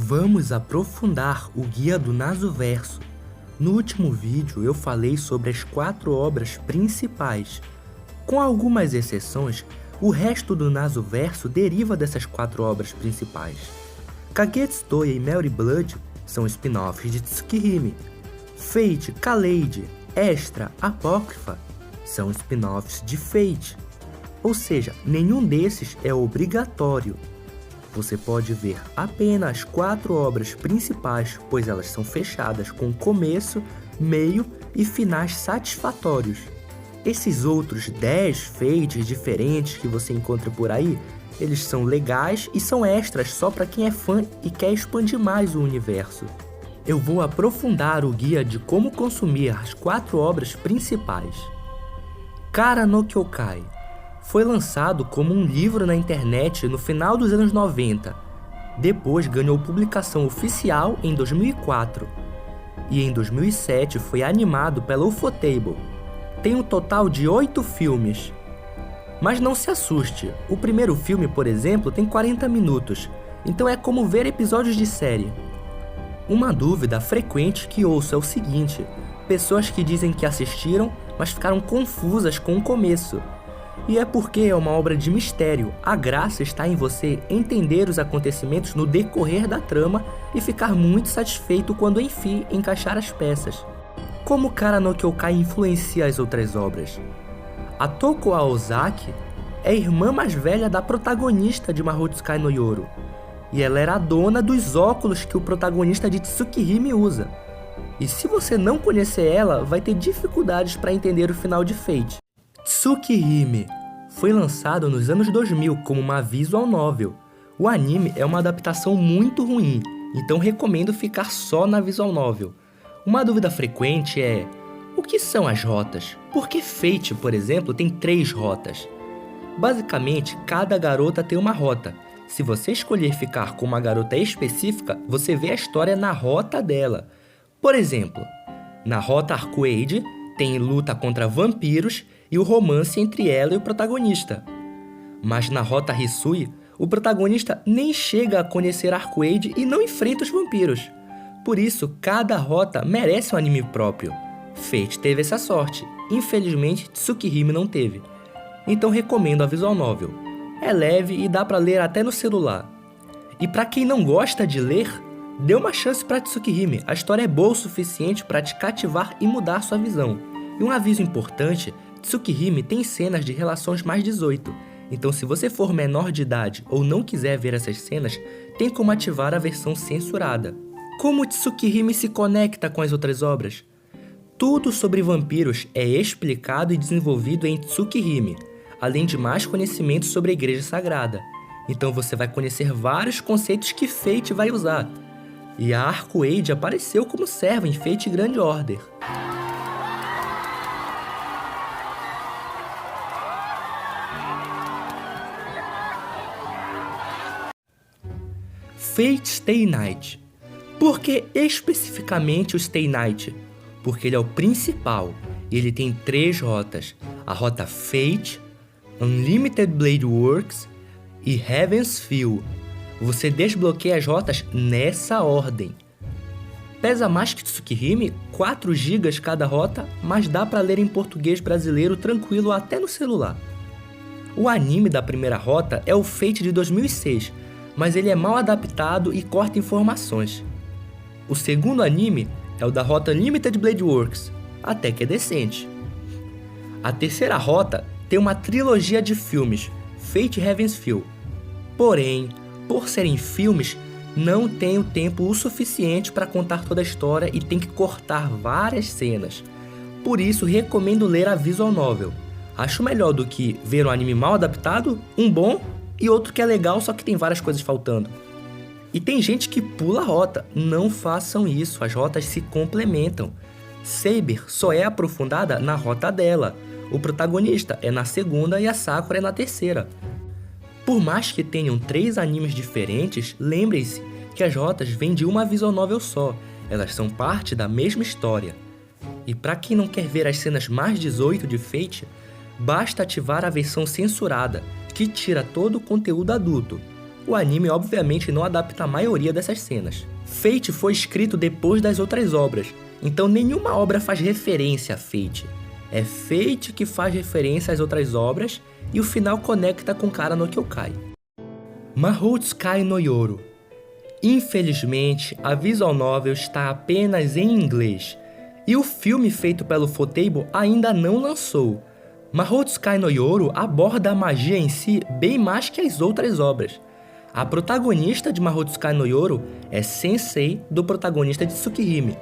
Vamos aprofundar o Guia do Nasoverso. No último vídeo eu falei sobre as 4 obras principais. Com algumas exceções, o resto do Nasoverso deriva dessas 4 obras principais. Kagetsu Toya e Mary Blood são spin-offs de Tsukihime. Fate, Kaleid, Extra, Apócrifa são spin-offs de Fate. Ou seja, nenhum desses é obrigatório. Você pode ver apenas 4 obras principais, pois elas são fechadas com começo, meio e finais satisfatórios. Esses outros 10 fates diferentes que você encontra por aí, eles são legais e são extras só para quem é fã e quer expandir mais o universo. Eu vou aprofundar o guia de como consumir as 4 obras principais. Kara no Kyokai foi lançado como um livro na internet no final dos anos 90. Depois ganhou publicação oficial em 2004. E em 2007 foi animado pela Ufotable. Tem um total de 8 filmes. Mas não se assuste, o primeiro filme, por exemplo, tem 40 minutos, então é como ver episódios de série. Uma dúvida frequente que ouço é o seguinte: pessoas que dizem que assistiram, mas ficaram confusas com o começo. E é porque é uma obra de mistério. A graça está em você entender os acontecimentos no decorrer da trama e ficar muito satisfeito quando enfim encaixar as peças. Como Kara no Kyokai influencia as outras obras? A Toko Aozaki é a irmã mais velha da protagonista de Mahou-tsukai no Yoro, e ela era a dona dos óculos que o protagonista de Tsukihime usa. E se você não conhecer ela, vai ter dificuldades para entender o final de Fate. Tsukihime foi lançado nos anos 2000 como uma visual novel. O anime é uma adaptação muito ruim, então recomendo ficar só na visual novel. Uma dúvida frequente é: o que são as rotas? Por que Fate, por exemplo, tem 3 rotas? Basicamente, cada garota tem uma rota. Se você escolher ficar com uma garota específica, você vê a história na rota dela. Por exemplo, na rota Arcueide tem luta contra vampiros e o romance entre ela e o protagonista. Mas na rota Hisui, o protagonista nem chega a conhecer Arcueide e não enfrenta os vampiros. Por isso, cada rota merece um anime próprio. Fate teve essa sorte, infelizmente Tsukihime não teve. Então recomendo a visual novel. É leve e dá pra ler até no celular. E pra quem não gosta de ler, dê uma chance pra Tsukihime, a história é boa o suficiente para te cativar e mudar sua visão. E um aviso importante: Tsukihime tem cenas de relações mais 18, então se você for menor de idade ou não quiser ver essas cenas, tem como ativar a versão censurada. Como Tsukihime se conecta com as outras obras? Tudo sobre vampiros é explicado e desenvolvido em Tsukihime, além de mais conhecimentos sobre a Igreja Sagrada. Então você vai conhecer vários conceitos que Fate vai usar. E a Arcueide apareceu como serva em Fate Grand Order. Fate Stay Night. Por que especificamente o Stay Night? Porque ele é o principal e ele tem 3 rotas: a rota Fate, Unlimited Blade Works e Heaven's Feel. Você desbloqueia as rotas nessa ordem. Pesa mais que Tsukihime, 4 GB cada rota, mas dá para ler em português brasileiro tranquilo até no celular. O anime da primeira rota é o Fate de 2006, mas ele é mal adaptado e corta informações. O segundo anime é o da rota Unlimited Blade Works, até que é decente. A terceira rota tem uma trilogia de filmes, Fate Heaven's Feel. Porém, por serem filmes, não tem o tempo o suficiente para contar toda a história e tem que cortar várias cenas. Por isso, recomendo ler a visual novel. Acho melhor do que ver um anime mal adaptado, um bom e outro que é legal, só que tem várias coisas faltando. E tem gente que pula a rota. Não façam isso, as rotas se complementam. Saber só é aprofundada na rota dela. O protagonista é na segunda e a Sakura é na terceira. Por mais que tenham 3 animes diferentes, lembrem-se que as rotas vêm de uma visual novel só. Elas são parte da mesma história. E para quem não quer ver as cenas mais 18 de Fate, basta ativar a versão censurada, que tira todo o conteúdo adulto. o anime obviamente não adapta a maioria dessas cenas. Fate foi escrito depois das outras obras, então nenhuma obra faz referência a Fate. É Fate que faz referência às outras obras e o final conecta com Kara no Kyoukai. Mahou Tsukai no Yoro. Infelizmente, a visual novel está apenas em inglês, e o filme feito pelo Ufotable ainda não lançou. Mahou Tsukai no Yoro aborda a magia em si bem mais que as outras obras. A protagonista de Mahou Tsukai no Yoro é sensei do protagonista de Tsukihime,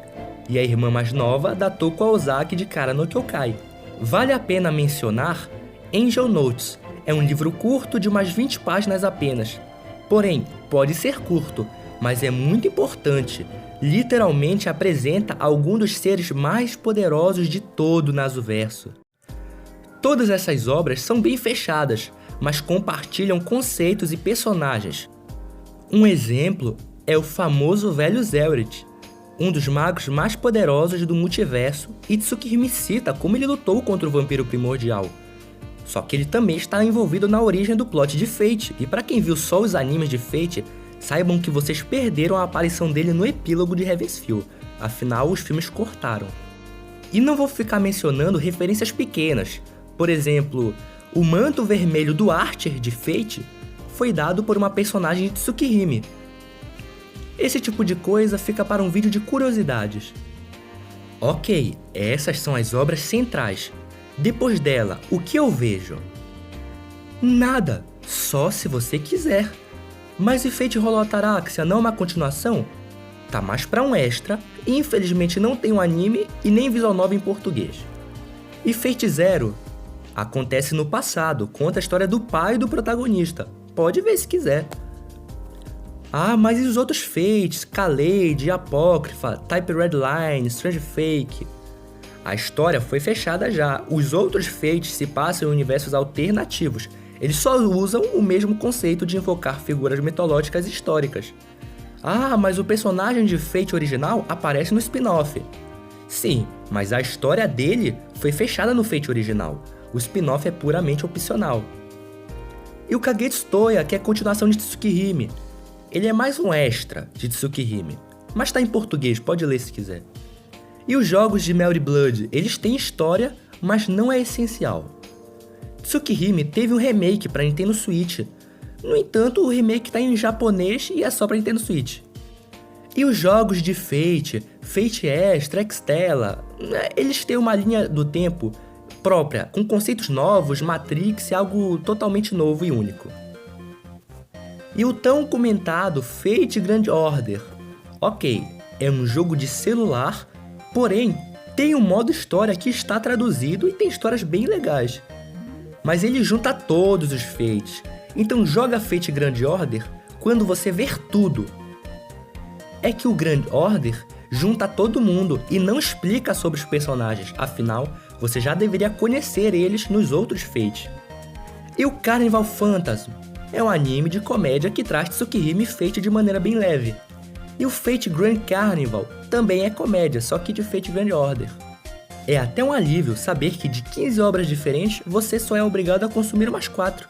e a irmã mais nova da Toko Ozaki de Kara no Kyoukai. Vale a pena mencionar Angel Notes, é um livro curto de umas 20 páginas apenas. Porém, pode ser curto, mas é muito importante. Literalmente apresenta alguns dos seres mais poderosos de todo o Nasuverso. Todas essas obras são bem fechadas, mas compartilham conceitos e personagens. Um exemplo é o famoso velho Zelrith, um dos magos mais poderosos do multiverso, e Tsukihime cita como ele lutou contra o vampiro primordial. Só que ele também está envolvido na origem do plot de Fate, e para quem viu só os animes de Fate, saibam que vocês perderam a aparição dele no epílogo de Heaven's afinal os filmes cortaram. E não vou ficar mencionando referências pequenas, por exemplo, o manto vermelho do Archer de Fate foi dado por uma personagem de Tsukihime. Esse tipo de coisa fica para um vídeo de curiosidades. Ok, essas são as obras centrais. Depois dela, o que eu vejo? Nada, só se você quiser. Mas e Fate Hollow Ataraxia não é uma continuação? Tá mais pra um extra, e infelizmente não tem um anime e nem visual novel em português. E Fate Zero? Acontece no passado, conta a história do pai do protagonista. Pode ver se quiser. Ah, mas e os outros Fates? Kaleid, Apócrifa, Type Red Line, Strange Fake? A história foi fechada já. Os outros Fates se passam em universos alternativos. Eles só usam o mesmo conceito de invocar figuras mitológicas históricas. Ah, mas o personagem de Fate original aparece no spin-off. Sim, mas a história dele foi fechada no Fate original. O spin-off é puramente opcional. E o Kagetsu Toya, que é a continuação de Tsukihime. Ele é mais um extra de Tsukihime, mas tá em português, pode ler se quiser. E os jogos de Mel e Blood, eles têm história, mas não é essencial. Tsukihime teve um remake para Nintendo Switch. No entanto, o remake tá em japonês e é só para Nintendo Switch. E os jogos de Fate, Fate Extra, Extella, eles têm uma linha do tempo própria, com conceitos novos, Matrix e algo totalmente novo e único. E o tão comentado Fate Grand Order. Ok, é um jogo de celular, porém tem um modo história que está traduzido e tem histórias bem legais. Mas ele junta todos os Fates, então joga Fate Grand Order quando você ver tudo. É que o Grand Order junta todo mundo e não explica sobre os personagens, afinal, você já deveria conhecer eles nos outros Fates. E o Carnival Phantasm é um anime de comédia que traz Tsukihime e Fate de maneira bem leve. E o Fate Grand Carnival também é comédia, só que de Fate Grand Order. É até um alívio saber que de 15 obras diferentes, você só é obrigado a consumir umas 4.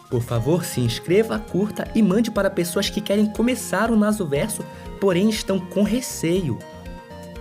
Por favor, se inscreva, curta e mande para pessoas que querem começar o Nasuverso, porém estão com receio.